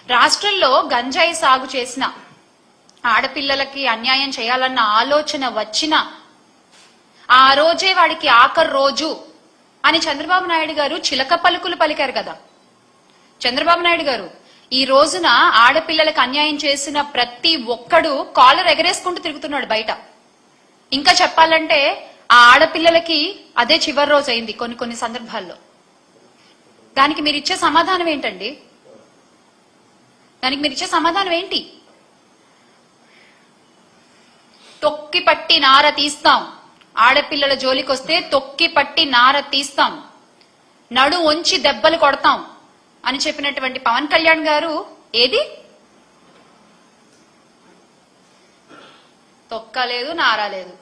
రాష్ట్రంలో గంజాయి సాగు చేసిన ఆడపిల్లలకి అన్యాయం చేయాలన్న ఆలోచన వచ్చిన ఆ రోజే వాడికి ఆఖరి రోజు అని చంద్రబాబు నాయుడు గారు చిలక పలుకులు పలికారు కదా. చంద్రబాబు నాయుడు గారు ఈ రోజున ఆడపిల్లలకు అన్యాయం చేసిన ప్రతి ఒక్కడు కాలర్ ఎగరేసుకుంటూ తిరుగుతున్నాడు బయట. ఇంకా చెప్పాలంటే ఆ ఆడపిల్లలకి అదే చివరి రోజు అయింది కొన్ని సందర్భాల్లో. దానికి మీరు ఇచ్చే సమాధానం ఏంటండి? దానికి మీరు ఇచ్చే సమాధానం ఏంటి? తొక్కి పట్టి నార తీస్తాం, ఆడపిల్లల జోలికొస్తే తొక్కి పట్టి నార తీస్తాం, నడు వంచి దెబ్బలు కొడతాం అని చెప్పినటువంటి పవన్ కళ్యాణ్ గారు ఏది తొక్కలేదు, నారాలేదు.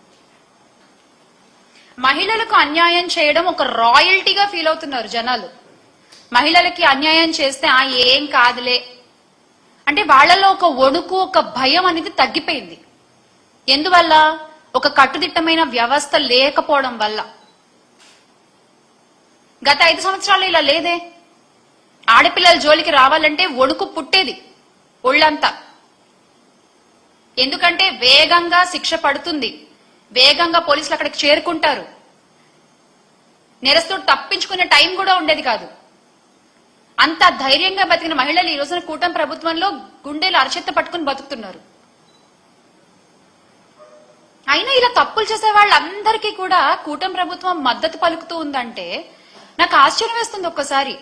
మహిళలకు అన్యాయం చేయడం ఒక రాయల్టీగా ఫీల్ అవుతున్నారు జనాలు. మహిళలకి అన్యాయం చేస్తే ఏం కాదులే అంటే వాళ్లలో ఒక వణుకు, ఒక భయం అనేది తగ్గిపోయింది. ఎందువల్ల? ఒక కట్టుదిట్టమైన వ్యవస్థ లేకపోవడం వల్ల. గత 5 సంవత్సరాలు ఇలా లేదే. ఆడపిల్లల జోలికి రావాలంటే వణుకు పుట్టేది ఒళ్ళంతా. ఎందుకంటే వేగంగా శిక్ష పడుతుంది, వేగంగా పోలీసులు అక్కడికి చేరుకుంటారు, నేరస్తుడు తప్పించుకునే టైం కూడా ఉండేది కాదు. అంత ధైర్యంగా బతికిన మహిళలు ఈ రోజున కూటమి ప్రభుత్వంలో గుండెలు అరచెత్త పట్టుకుని బతుకుతున్నారు. అయినా ఇలా తప్పులు చేసే వాళ్ళందరికీ కూడా కూటమి ప్రభుత్వం మద్దతు పలుకుతూ ఉందంటే నాకు ఆశ్చర్యం వేస్తుంది ఒక్కసారి.